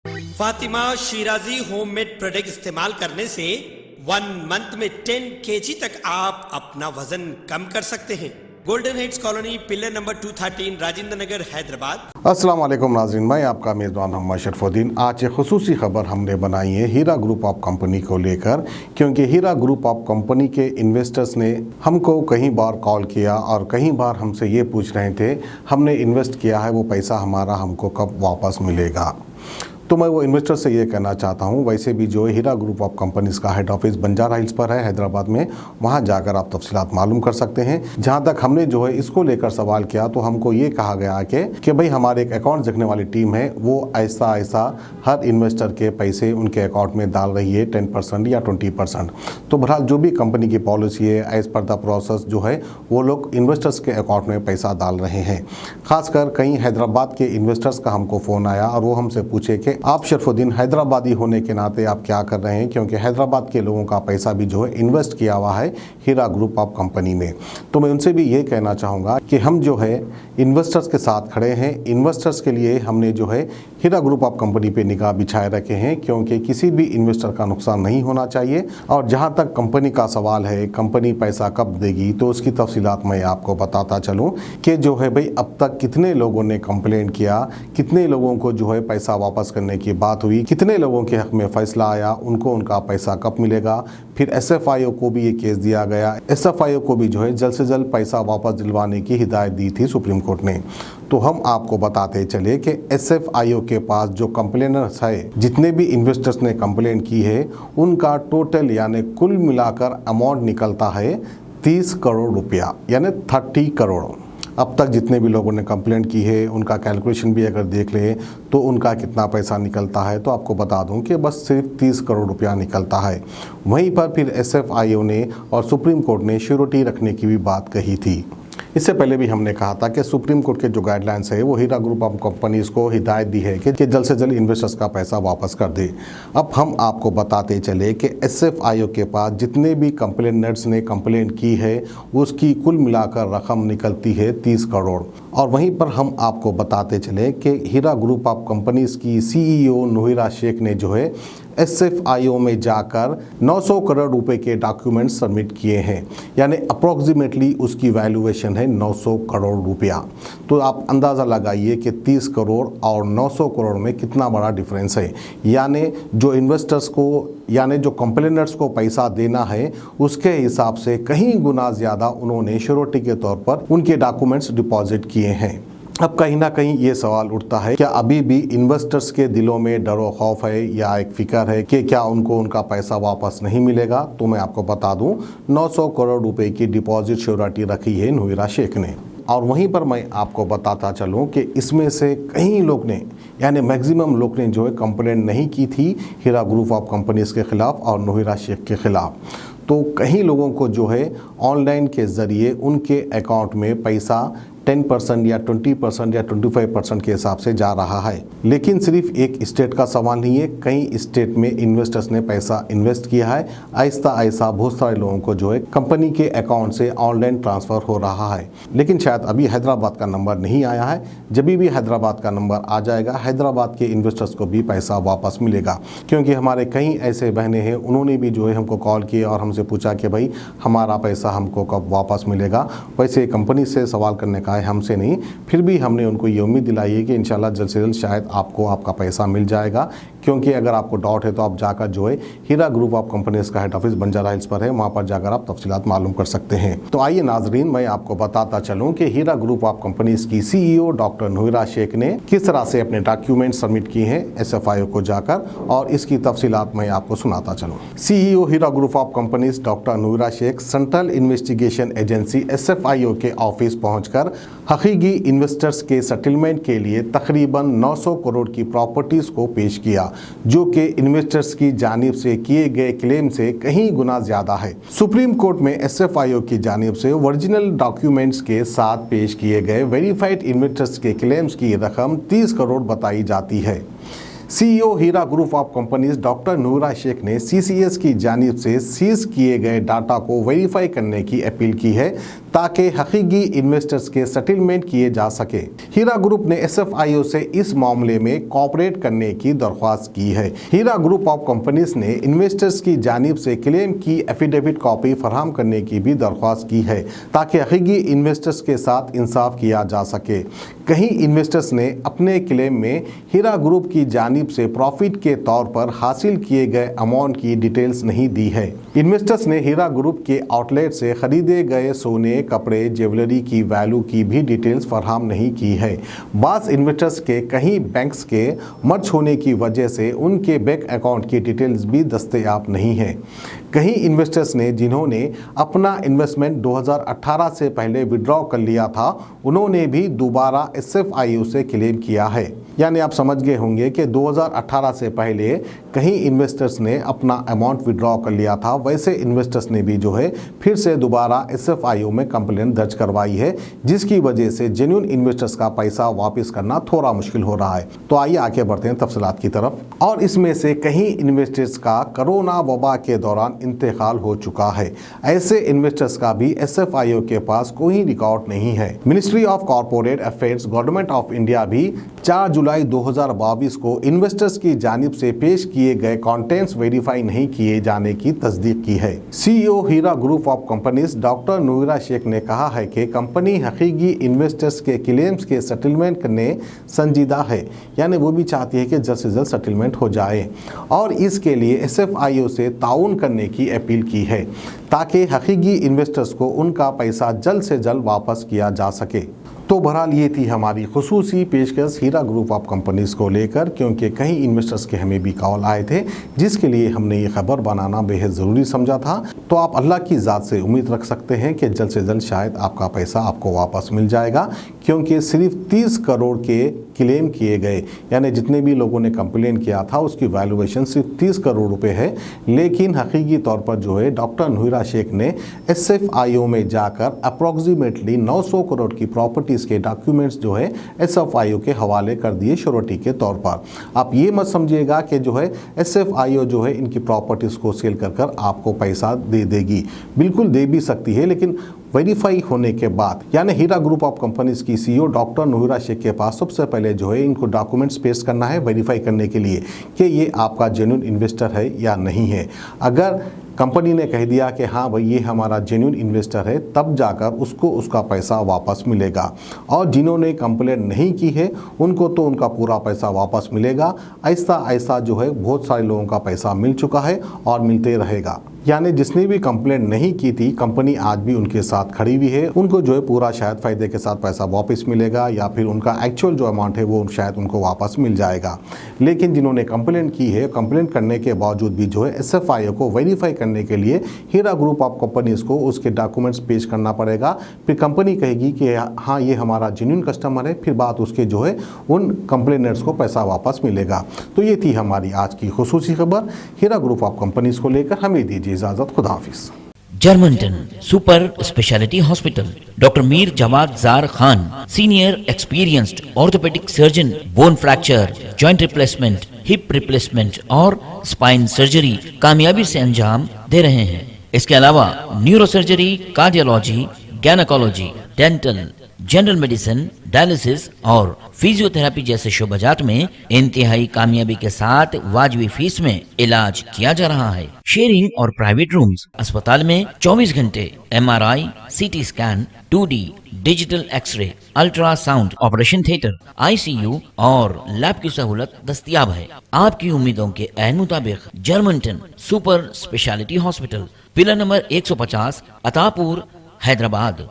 Fatima Shirazi homemade product इस्तेमाल करने से 1 मंथ में 10 केजी तक आप अपना वजन कम कर सकते हैं। Golden Heights colony, pillar number 213, Rajendra Nagar, Hyderabad. अस्सलाम वालेकुम नाज़रीन, मैं आपका मेज़बान मोहम्मद शरफुद्दीन। आज एक खुसूसी खबर हमने बनाई है हीरा ग्रुप ऑफ कंपनी को लेकर, क्योंकि हीरा ग्रुप ऑफ कंपनी के इन्वेस्टर्स ने हमको कई बार कॉल किया और कई बार हमसे ये पूछ रहे थे हमने इन्वेस्ट किया है, वो पैसा हमारा हमको कब वापस मिलेगा। तो मैं वो इन्वेस्टर से ये कहना चाहता हूँ, वैसे भी जो हीरा ग्रुप ऑफ कंपनीज़ का हेड ऑफिस बंजारा हिल्स पर है हैदराबाद में, वहाँ जाकर आप तफसीलात मालूम कर सकते हैं। जहाँ तक हमने जो है इसको लेकर सवाल किया तो हमको ये कहा गया कि भाई हमारे एक अकाउंट देखने वाली टीम है, वो ऐसा हर इन्वेस्टर के पैसे उनके अकाउंट में डाल रही है 10% या 20%। तो बहरहाल जो भी कंपनी की पॉलिसी है, एज़ पर द प्रोसेस जो है वो लोग इन्वेस्टर्स के अकाउंट में पैसा डाल रहे हैं। खासकर कई हैदराबाद के इन्वेस्टर्स का हमको फ़ोन आया और वो हमसे पूछे कि आप शरफुद्दीन हैदराबादी होने के नाते आप क्या कर रहे हैं, क्योंकि हैदराबाद के लोगों का पैसा भी जो है इन्वेस्ट किया हुआ है हीरा ग्रुप ऑफ कंपनी में। तो मैं उनसे भी ये कहना चाहूँगा कि हम जो है इन्वेस्टर्स के साथ खड़े हैं। इन्वेस्टर्स के लिए हमने जो है हीरा ग्रुप ऑफ कंपनी पे निगाह बिछाए रखे हैं, क्योंकि किसी भी इन्वेस्टर का नुकसान नहीं होना चाहिए। और जहाँ तक कंपनी का सवाल है, कंपनी पैसा कब देगी, तो उसकी तफसीलात मैं आपको बताता चलूँ कि जो है भाई अब तक कितने लोगों ने कंप्लेंट किया, कितने लोगों को जो है पैसा वापस करने की बात हुई, कितने लोगों के हक में फैसला आया, उनको उनका पैसा कब मिलेगा। फिर SFIO को भी ये केस दिया गया, SFIO को भी जो है जल्द से जल्द पैसा वापस दिलवाने की हिदायत दी थी सुप्रीम कोर्ट ने। तो हम आपको बताते चले कि SFIO के पास जो कंप्लेनर्स है, जितने भी इन्वेस्टर्स ने कंप्लेंट की है, उनका टोटल यानी कुल मिलाकर अमाउंट निकलता है 30 करोड़ रुपया, यानी 30 करोड़। अब तक जितने भी लोगों ने कंप्लेंट की है उनका कैलकुलेशन भी अगर देख ले तो उनका कितना पैसा निकलता है, तो आपको बता दूं कि बस सिर्फ 30 करोड़ रुपया निकलता है। वहीं पर फिर SFIO ने और सुप्रीम कोर्ट ने श्योरिटी रखने की भी बात कही थी। इससे पहले भी हमने कहा था कि सुप्रीम कोर्ट के जो गाइडलाइंस है वो हीरा ग्रुप ऑफ कंपनीज को हिदायत दी है कि जल्द से जल्द इन्वेस्टर्स का पैसा वापस कर दे। अब हम आपको बताते चले कि SFIO के पास जितने भी कंप्लेनेंट्स ने कंप्लेंट की है उसकी कुल मिलाकर रकम निकलती है 30 करोड़। और वहीं पर हम आपको बताते चले कि हीरा ग्रुप ऑफ कंपनीज की CEO नोहिरा शेख ने जो है SFIO में जाकर 900 करोड़ रुपए के डॉक्यूमेंट सबमिट किए हैं, यानी अप्रॉक्सीमेटली उसकी वैल्यूएशन है 900 करोड़ रुपया। तो आप अंदाज़ा लगाइए कि 30 करोड़ और 900 करोड़ में कितना बड़ा डिफरेंस है। यानी जो इन्वेस्टर्स को यानी जो कंप्लेनर्स को पैसा देना है उसके हिसाब से कहीं गुना ज़्यादा उन्होंने श्योरिटी के तौर पर उनके डॉक्यूमेंट्स डिपॉजिट किए हैं। अब कहीं ना कहीं ये सवाल उठता है, क्या अभी भी इन्वेस्टर्स के दिलों में डर और खौफ है या एक फिक्र है कि क्या उनको उनका पैसा वापस नहीं मिलेगा। तो मैं आपको बता दूं 900 करोड़ रुपए की डिपॉजिट श्योरिटी रखी है नोहिरा शेख ने। और वहीं पर मैं आपको बताता चलूं कि इसमें से कई लोग ने यानी मैक्सिमम लोग ने जो है कंप्लेंट नहीं की थी हीरा ग्रुप ऑफ कंपनीज के ख़िलाफ़ और नोहिरा शेख के ख़िलाफ़। तो कई लोगों को जो है ऑनलाइन के ज़रिए उनके अकाउंट में पैसा 10% या 20% या 25% के हिसाब से जा रहा है। लेकिन सिर्फ एक स्टेट का सवाल नहीं है, कई स्टेट में इन्वेस्टर्स ने पैसा इन्वेस्ट किया है। ऐसा बहुत सारे लोगों को जो है कंपनी के अकाउंट से ऑनलाइन ट्रांसफ़र हो रहा है। लेकिन शायद अभी हैदराबाद का नंबर नहीं आया है। जब भी हैदराबाद का नंबर आ जाएगा हैदराबाद के इन्वेस्टर्स को भी पैसा वापस मिलेगा, क्योंकि हमारे कई ऐसे बहनें हैं उन्होंने भी जो है हमको कॉल किया और हमसे पूछा कि भाई हमारा पैसा हमको कब वापस मिलेगा। वैसे कंपनी से सवाल करने का है, हमसे नहीं। फिर भी हमने उनको ये उम्मीद दिलाई है कि इंशाल्लाह जल्द से जल्द शायद आपको आपका पैसा मिल जाएगा, क्योंकि अगर आपको डाउट है तो आप जाकर जो है हीरा ग्रुप ऑफ कंपनीज का हेड ऑफिस बंजारा हिल्स पर है, वहाँ पर जाकर आप तफसीलात मालूम कर सकते हैं। तो आइए नाजरीन, मैं आपको बताता चलूँ कि हीरा ग्रुप ऑफ कंपनीज की CEO डॉक्टर नोहिरा शेख ने किस तरह से अपने डॉक्यूमेंट सबमिट किए हैं SFIO को जाकर, और इसकी तफसीलात मैं आपको सुनाता चलूँ। CEO Heera group of companies doctor Nowhera Shaikh central investigation agency SFIO के ऑफिस पहुँचकर हकीकी इन्वेस्टर्स के सेटलमेंट के लिए तकरीबन 900 करोड़ की प्रॉपर्टीज़ को पेश किया, जो कि इन्वेस्टर्स की जानिब से किए गए क्लेम से कहीं गुना ज़्यादा है। सुप्रीम कोर्ट में SFIO की जानिब से ओरिजिनल डॉक्यूमेंट्स के साथ पेश किए गए वेरीफाइड इन्वेस्टर्स के क्लेम्स की रकम 30 करोड़ बताई जाती है। CEO Heera group of companies doctor Noora Shaikh ने सीसीएस की जानिब से सीज किए गए डाटा को वेरीफाई करने की अपील की है ताकि हकीकी इन्वेस्टर्स के सेटलमेंट किए जा सके। हीरा ग्रुप ने एसएफआईओ से इस मामले में कोऑपरेट करने की दरख्वास्त की है। हीरा ग्रुप ऑफ कंपनीज ने इन्वेस्टर्स की जानिब से क्लेम की एफिडेविट कॉपी फराहम करने की भी दरख्वास्त की है ताकि हकीकी इन्वेस्टर्स के साथ इंसाफ किया जा सके। कहीं इन्वेस्टर्स ने अपने क्लेम में हीरा ग्रुप की जानिब से प्रॉफिट के तौर पर हासिल किए गए अमाउंट की डिटेल्स नहीं दी है। इन्वेस्टर्स ने हीरा ग्रुप के आउटलेट से खरीदे गए सोने, कपड़े, ज्वेलरी की वैल्यू की भी डिटेल्स फराहम नहीं की है। बास इन्वेस्टर्स के कहीं बैंक्स के मर्ज होने की वजह से उनके बैंक अकाउंट की डिटेल्स भी दस्तयाब नहीं है। कहीं इन्वेस्टर्स ने जिन्होंने अपना इन्वेस्टमेंट 2018 से पहले विड्रॉ कर लिया था, उन्होंने भी दोबारा एसएफआईओ से क्लेम किया है। यानी आप समझ गए होंगे कि 2018 से पहले कहीं इन्वेस्टर्स ने अपना अमाउंट विड्रॉ कर लिया था, वैसे इन्वेस्टर्स ने भी जो है फिर से दोबारा एसएफआईओ में कंप्लेंट दर्ज करवाई है, जिसकी वजह से जेन्युइन इन्वेस्टर्स का पैसा वापस करना थोड़ा मुश्किल हो रहा है। तो आइए आगे बढ़ते हैं तफसीलात की तरफ। और इसमें से कहीं इन्वेस्टर्स का कोरोना वबा के दौरान इंतकाल हो चुका है। ऐसे इन्वेस्टर्स का भी एसएफआईओ के पास कोई रिकॉर्ड नहीं है। Ministry of corporate affairs government of India भी 4 जुलाई 2022 को इन्वेस्टर्स की जानिब से पेश किए गए कंटेंट्स वेरीफाई नहीं किए जाने की तस्दीक की है। CEO Heera group of companies doctor Noora Shaikh ने कहा है कि कंपनी हकीकी इन्वेस्टर्स के क्लेम्स के सेटलमेंट करने संजीदा है, यानी वो भी चाहती है कि जल्द से जल्द सेटलमेंट हो जाए और इसके लिए एसएफआईओ से ताउन करने की अपील की है ताकि हकीकी इन्वेस्टर्स को उनका पैसा जल्द से जल्द वापस किया जा सके। तो बहरहाल ये थी हमारी खुसूसी पेशकश हीरा ग्रुप ऑफ कंपनीज़ को लेकर, क्योंकि कई इन्वेस्टर्स के हमें भी कॉल आए थे, जिसके लिए हमने ये खबर बनाना बेहद ज़रूरी समझा था। तो आप अल्लाह की ज़ात से उम्मीद रख सकते हैं कि जल्द से जल्द शायद आपका पैसा आपको वापस मिल जाएगा, क्योंकि सिर्फ 30 करोड़ के क्लेम किए गए, यानी जितने भी लोगों ने कंप्लेन किया था उसकी वैल्यूएशन सिर्फ 30 करोड़ रुपए है। लेकिन हकीकी तौर पर जो है डॉक्टर नूरा शेख ने एसएफआईओ में जाकर अप्रॉक्सीमेटली 900 करोड़ की प्रॉपर्टीज़ के डॉक्यूमेंट्स जो है एसएफआईओ के हवाले कर दिए श्योरिटी के तौर पर। आप ये मत समझिएगा कि जो है एसएफआईओ जो है इनकी प्रॉपर्टीज़ को सेल कर आपको पैसा दे देगी, बिल्कुल दे भी सकती है, लेकिन वेरीफाई होने के बाद, यानी हीरा ग्रुप ऑफ कंपनीज की सीईओ डॉक्टर नूरा शेख के पास सबसे पहले जो है इनको डॉक्यूमेंट्स पेश करना है वेरीफाई करने के लिए कि ये आपका जेन्युइन इन्वेस्टर है या नहीं है। अगर कंपनी ने कह दिया कि हाँ भाई ये हमारा जेन्युइन इन्वेस्टर है, तब जाकर उसको उसका पैसा वापस मिलेगा। और जिन्होंने कंप्लेंट नहीं की है उनको तो उनका पूरा पैसा वापस मिलेगा। ऐसा ऐसा जो है बहुत सारे लोगों का पैसा मिल चुका है और मिलते रहेगा। यानी जिसने भी कंप्लेंट नहीं की थी, कंपनी आज भी उनके साथ खड़ी हुई है, उनको जो है पूरा शायद फ़ायदे के साथ पैसा वापस मिलेगा या फिर उनका एक्चुअल जो अमाउंट है वो शायद उनको वापस मिल जाएगा। लेकिन जिन्होंने कंप्लेंट की है, कंप्लेंट करने के बावजूद भी जो है एसएफआईओ को वेरीफाई करने के लिए हीरा ग्रुप ऑफ कंपनीज़ को उसके डॉक्यूमेंट्स पेश करना पड़ेगा। फिर कंपनी कहेगी कि हाँ ये हमारा जेन्युइन कस्टमर है, फिर बात उसके जो है उन कंप्लेनर्स को पैसा वापस मिलेगा। तो ये थी हमारी आज की खुसूसी खबर हीरा ग्रुप ऑफ कंपनीज़ को लेकर। हमें दीजिए इजाजत, खुदा हाफिज। जर्मनटन super speciality hospital, doctor Mir Jawad Jar Khan, senior experienced orthopaedic surgeon, bone fracture, joint replacement, hip replacement और स्पाइन सर्जरी कामयाबी से अंजाम दे रहे हैं। इसके अलावा neuro surgery, cardiology, gynaecology, dental, general medicine, dialysis और फिजियोथेरेपी जैसे शोबाजात में इंतहाई कामयाबी के साथ वाजबी फीस में इलाज किया जा रहा है। शेयरिंग और प्राइवेट रूम्स, अस्पताल में 24 घंटे MRI, CT scan, 2D digital X ray, ultrasound, operation theatre, ICU और लैब की सहूलत दस्तयाब है। आपकी उम्मीदों के ऐन मुताबिक Germanten super speciality hospital, pillar number 150, Attapur, Hyderabad.